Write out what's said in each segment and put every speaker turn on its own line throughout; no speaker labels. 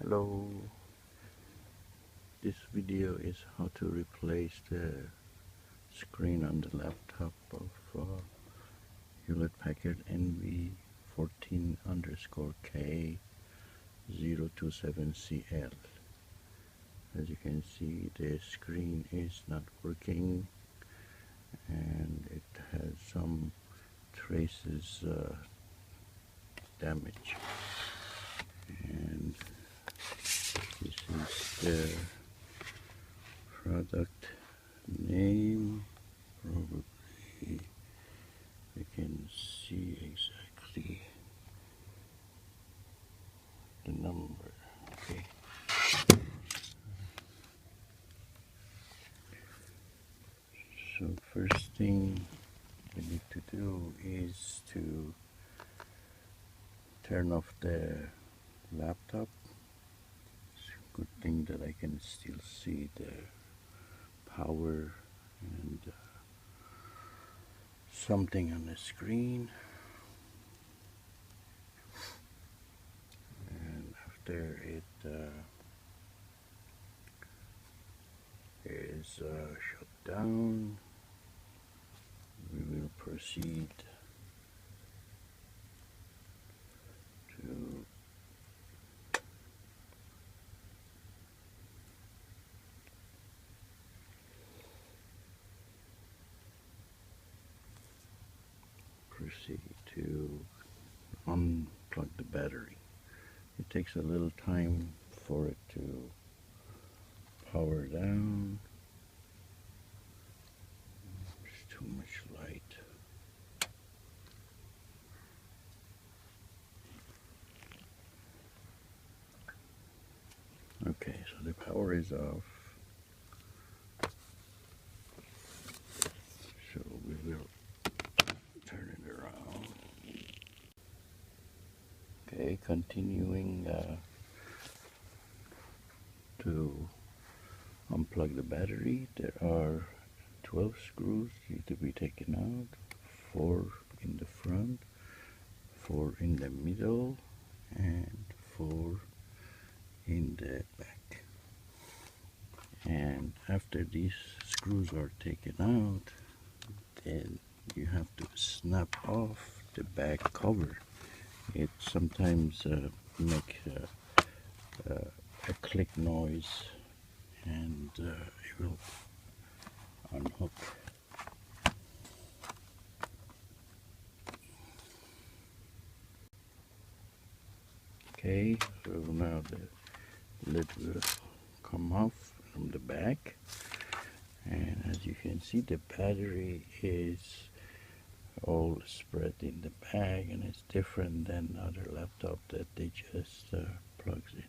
Hello, this video is how to replace the screen on the laptop of Hewlett-Packard NV14_K027CL. As you can see, the screen is not working and it has some traces damage. And this is the product name. Probably you can see exactly the number. Okay. So first thing we need to do is to turn off the laptop. It's a good thing that I can still see the power and something on the screen. And after it is shut down, we will proceed to unplug the battery. It takes a little time for it to power down. There's too much light. Okay, so the power is off. So we will turn it around. Okay, continuing to unplug the battery. There are 12 screws need to be taken out, 4 in the front, 4 in the middle, and 4 in the back. And after these screws are taken out, then you have to snap off the back cover. It sometimes makes a click noise, and it will unhook. Okay, so now the lid will come off from the back, and as you can see, the battery is all spread in the bag, and it's different than other laptop that they just plugs in.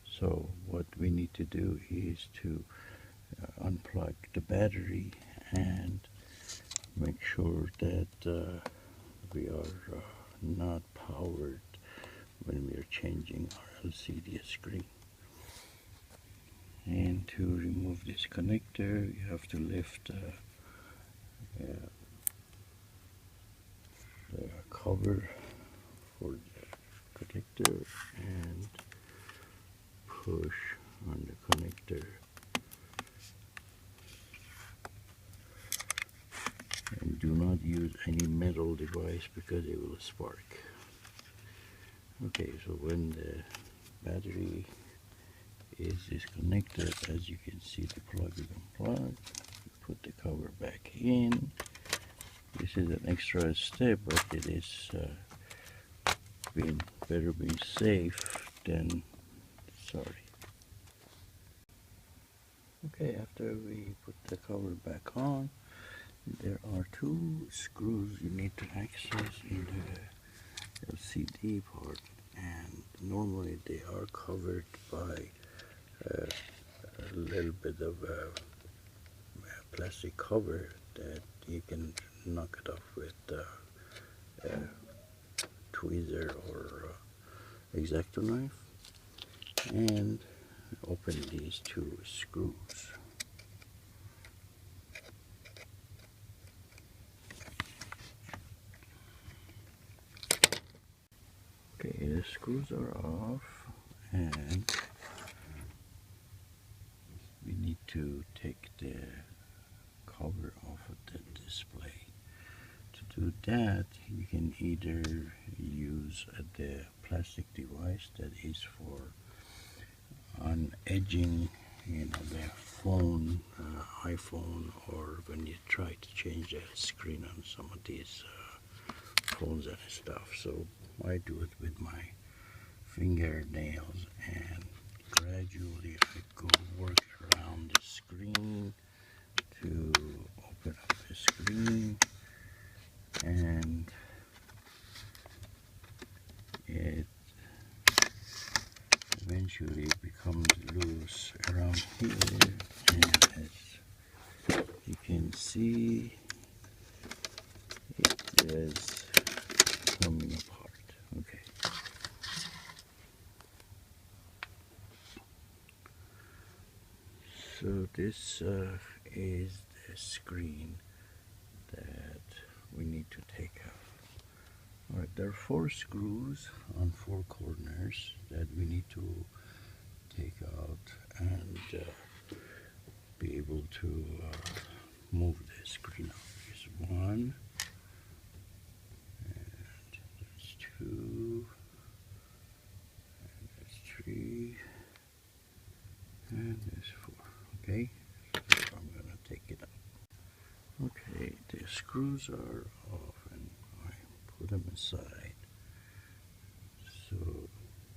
So what we need to do is to unplug the battery and make sure that we are not powered when we are changing our LCD screen. And to remove this connector, you have to lift the cover for the connector and push on the connector. And do not use any metal device because it will spark. Okay, so when the battery is disconnected, as you can see, the plug is unplugged. Put the cover back in. This is an extra step, but it is better be safe than sorry. Okay, after we put the cover back on, there are 2 screws you need to access in the LCD part, and normally they are covered by a little bit of a plastic cover that you can knock it off with a tweezer or X-Acto knife, and open these 2 screws. Okay, the screws are off, and we need to take the cover off of the display. To do that, you can either use the plastic device that is for unedging, the phone, iPhone, or when you try to change the screen on some of these phones and stuff. So I do it with my fingernails, and gradually I go work around the screen to open up the screen, and it eventually becomes loose around here, and as you can see, it is coming apart. Okay. So this is the screen that we need to take out. Alright, there are 4 screws on 4 corners that we need to take out and be able to move the screen out. There's 1, and there's 2, and there's 3, and there's 4. Okay, so I'm gonna take it out. Okay, the screws are off, and I put them aside. So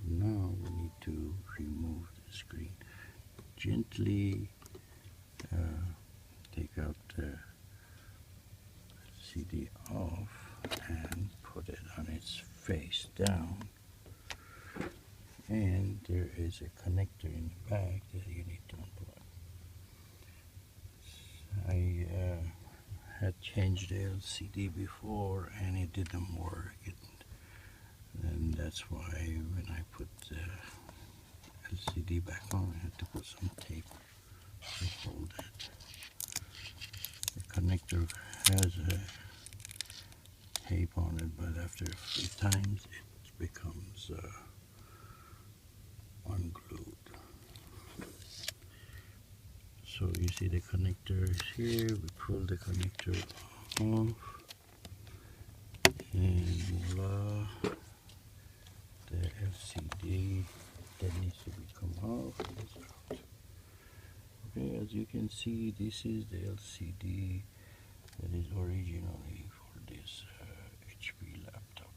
now we need to remove the screen. Gently take out the CD off and put it on its face down. And there is a connector in the back that you need to unplug. I had changed the LCD before and it didn't work. And that's why when I put the LCD back on, I had to put some tape to hold it. The connector has a tape on it, but after a few times it becomes unglued. So you see the connector is here. We pull the connector off, and voila, the LCD that needs to become off is out. Okay, as you can see, this is the LCD that is originally for this HP laptop.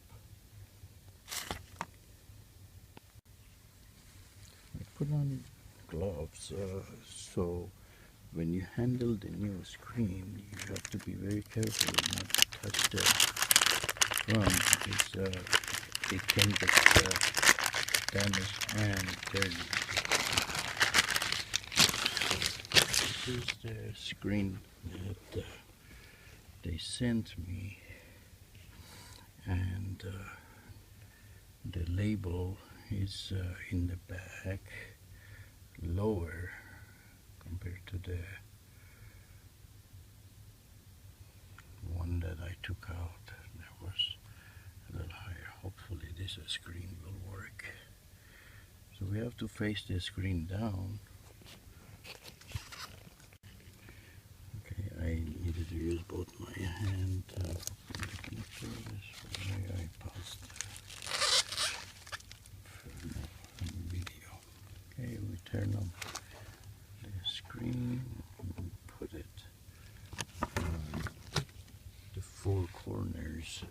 I put on gloves, so when you handle the new screen, you have to be very careful not to touch the front, because it can get damaged and dirty. This is the screen that they sent me, and the label is in the back, lower compared to the one that I took out. That was a little higher. Hopefully this screen will work. So we have to face the screen down. Okay, I needed to use both my hand to open the connector. This way I paused the video. Okay, we turn on the screen and put it on the 4 corners.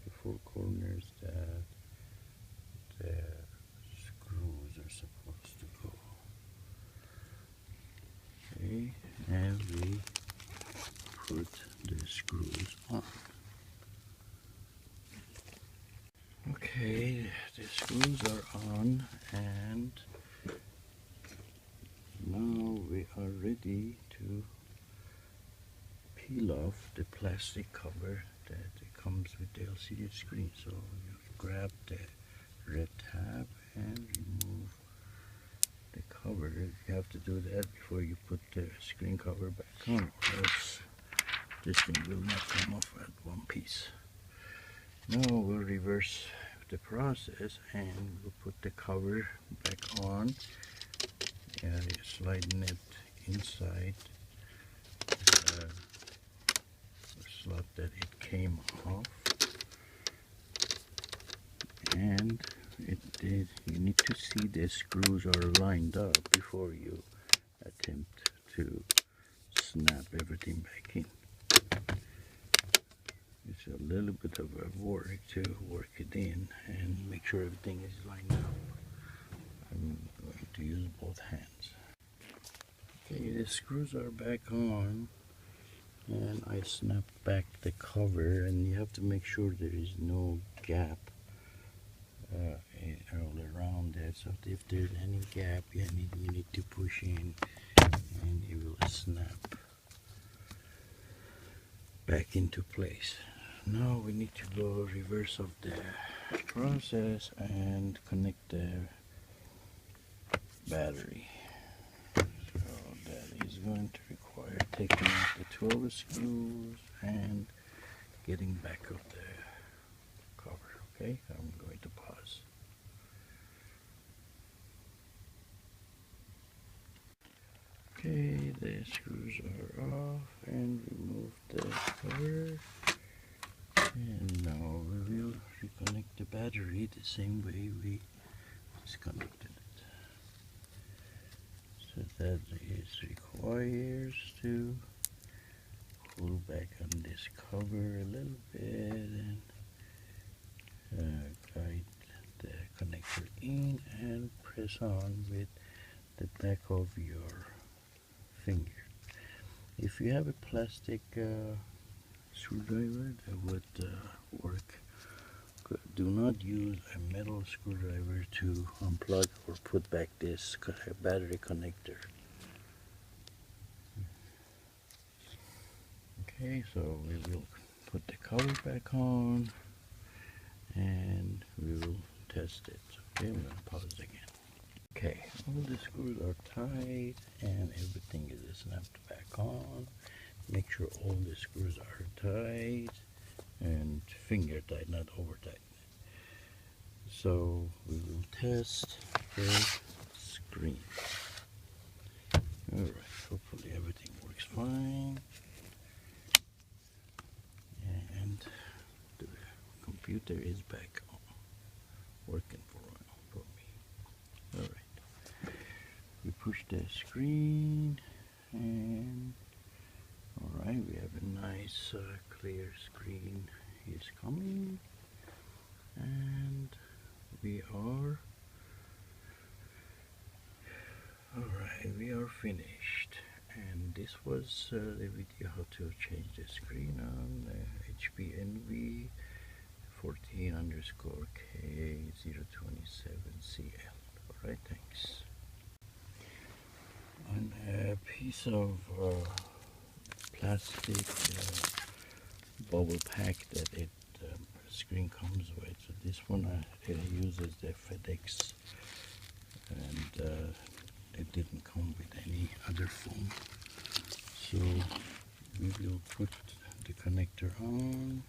The 4 corners that the screws are supposed to go. Okay, and we put the screws on. Okay, the screws are on, and now we are ready to peel off the plastic cover that comes with the LCD screen. So you grab the red tab and remove the cover. You have to do that before you put the screen cover back on, or else this thing will not come off at one piece. Now we'll reverse the process, and we'll put the cover back on and sliding it inside the slot that it came off. And you need to see the screws are lined up before you attempt to snap everything back in. It's a little bit of a work to work it in and make sure everything is lined up. I'm going to use both hands. Okay, the screws are back on, and I snapped back the cover, and you have to make sure there is no gap all around it. So if there's any gap, you need to push in, and it will snap back into place. Now we need to go reverse of the process and connect the battery. So that is going to require taking out the 12 screws and getting back of the cover. Okay, I'm going to pause. Okay, the screws are off, and remove the cover. And now we will reconnect the battery the same way we disconnected it. So that is requires to pull back on this cover a little bit and guide the connector in and press on with the back of your finger. If you have a plastic screwdriver, that would work. Do not use a metal screwdriver to unplug or put back this battery connector. Okay, so we will put the cover back on and we will test it. Okay, I'm going to pause again. Okay, all the screws are tight and everything is snapped back on. Make sure all the screws are tight and finger tight, not over tight. So we will test the screen. Alright, hopefully everything works fine. And the computer is back on, working for me. Alright, we push the screen and alright, we have a nice clear screen is coming, and we are alright, we are finished. And this was the video how to change the screen on the HP Envy 14_K027CL. Alright, thanks. On a piece of plastic bubble pack that it screen comes with. So this one it uses the FedEx, and it didn't come with any other foam. So we will put the connector on